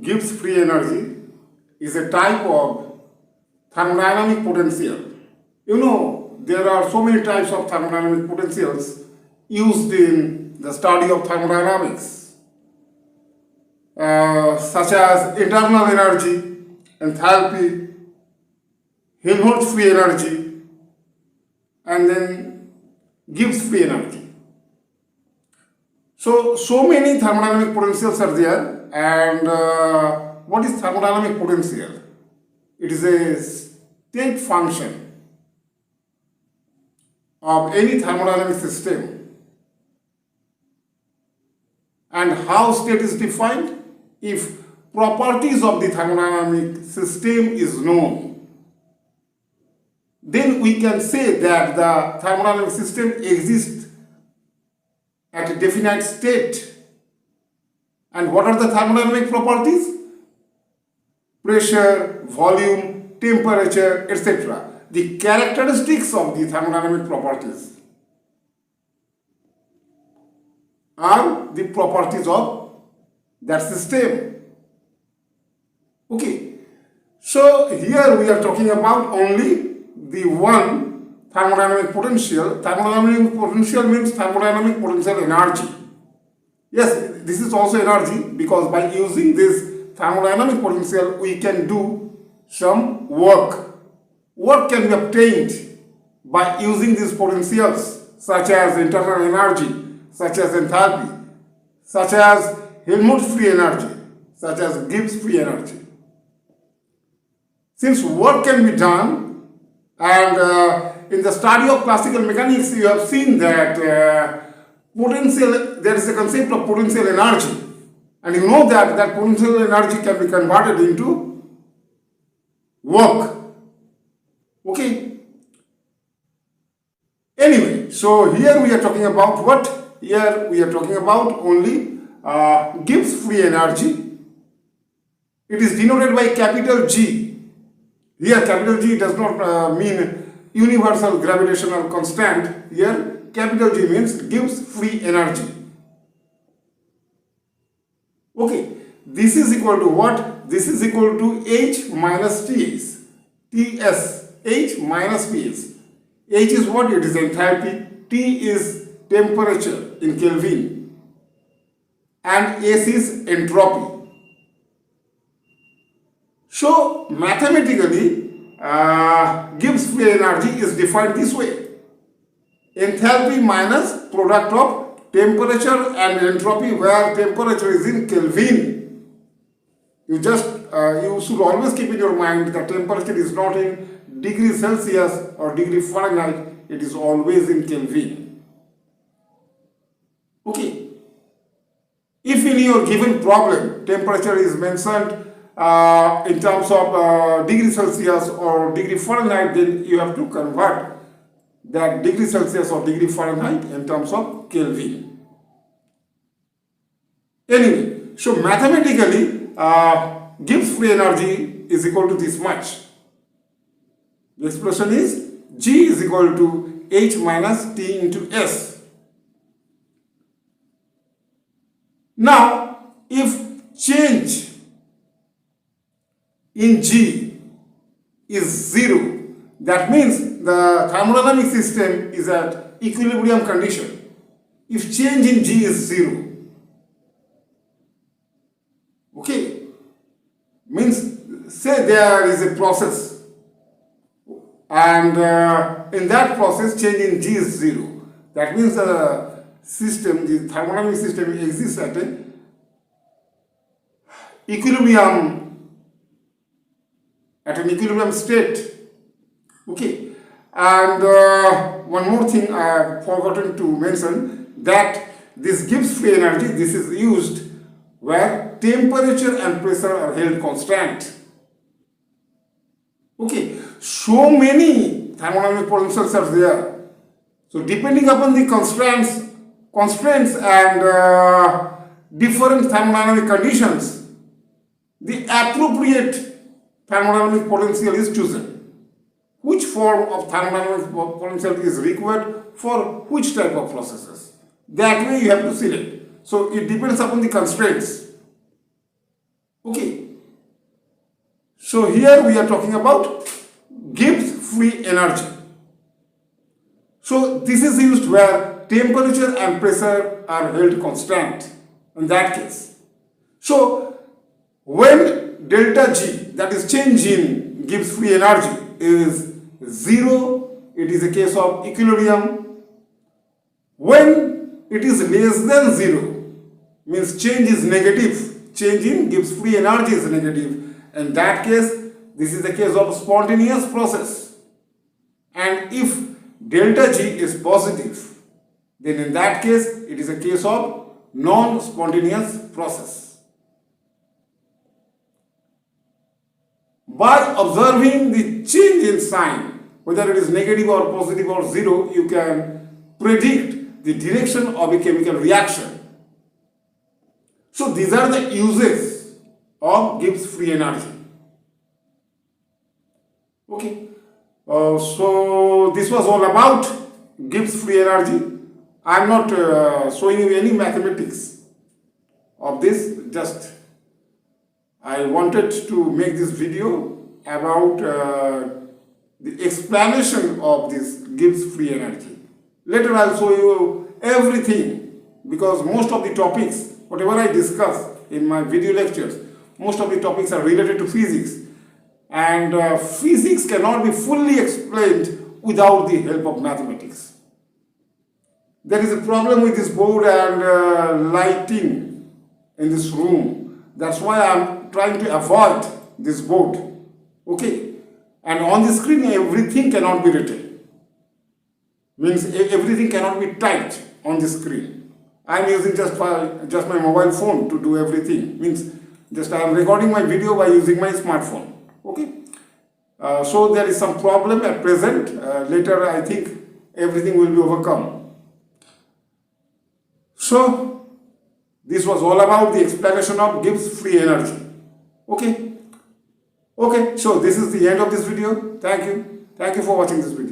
Gibbs free energy is a type of thermodynamic potential. You know, there are so many types of thermodynamic potentials used in the study of thermodynamics, such as internal energy, enthalpy, Helmholtz free energy, and then Gibbs free energy. So many thermodynamic potentials are there, and what is thermodynamic potential? It is a state function of any thermodynamic system. And how state is defined? If properties of the thermodynamic system is known, then we can say that the thermodynamic system exists at a definite state. And what are the thermodynamic properties? Pressure, volume, temperature, etc. The characteristics of the thermodynamic properties are the properties of that system. Okay, so here we are talking about only the one thermodynamic potential. Thermodynamic potential means thermodynamic potential energy. Yes, this is also energy, because by using this thermodynamic potential we can do some work. Work can be obtained by using these potentials, such as internal energy, such as enthalpy, such as Helmholtz free energy, such as Gibbs free energy. Since work can be done, and in the study of classical mechanics you have seen that there is a concept of potential energy, and you know that potential energy can be converted into work. Okay. Anyway, so here we are talking about what? Here we are talking about only Gibbs free energy. It is denoted by capital G. Here capital G does not mean universal gravitational constant. Here capital G means Gibbs free energy. Okay, this is equal to what? This is equal to H minus Ts. Ts, H minus Ts. H is what? It is enthalpy. T is temperature in Kelvin. And S is entropy. So mathematically, Gibbs free energy is defined this way: enthalpy minus product of temperature and entropy, where temperature is in Kelvin. You should always keep in your mind that temperature is not in degree Celsius or degree Fahrenheit, it is always in Kelvin. Okay. If in your given problem temperature is mentioned in terms of degree Celsius or degree Fahrenheit, then you have to convert that degree Celsius or degree Fahrenheit in terms of Kelvin. Anyway, so mathematically, Gibbs free energy is equal to this much. The expression is G is equal to H minus T into S. Now, if change in G is 0, that means the thermodynamic system is at equilibrium condition. If change in G is 0, okay, means say there is a process, and in that process change in G is 0. That means the system, the thermodynamic system exists at an equilibrium state. Okay, and one more thing I have forgotten to mention, that this Gibbs free energy, this is used where temperature and pressure are held constant. Okay, so many thermodynamic potentials are there. So depending upon the constraints and different thermodynamic conditions, the appropriate thermodynamic potential is chosen. Which form of thermodynamic potential is required for which type of processes? That way you have to select. So it depends upon the constraints. Okay. So here we are talking about Gibbs free energy. So this is used where temperature and pressure are held constant in that case. So when delta G, that is change in Gibbs free energy, is 0, it is a case of equilibrium. When it is less than 0, means change is negative, change in Gibbs free energy is negative. In that case, this is the case of spontaneous process. And if delta G is positive, then in that case, it is a case of non-spontaneous process. By observing the change in sign, whether it is negative or positive or 0, you can predict the direction of a chemical reaction. So these are the uses of Gibbs free energy. Okay, so this was all about Gibbs free energy. I am not showing you any mathematics of this, just I wanted to make this video about the explanation of this Gibbs free energy. Later I will show you everything, because most of the topics, whatever I discuss in my video lectures, most of the topics are related to physics, and physics cannot be fully explained without the help of mathematics. There is a problem with this board and lighting in this room. That's why I am trying to avoid this board. Okay, and on the screen everything cannot be written. Means everything cannot be typed on the screen. I am using just my mobile phone to do everything. Means just I am recording my video by using my smartphone. Okay, so there is some problem at present. Later I think everything will be overcome. So this was all about the explanation of Gibbs free energy. Okay, so this is the end of this video. Thank you for watching this video.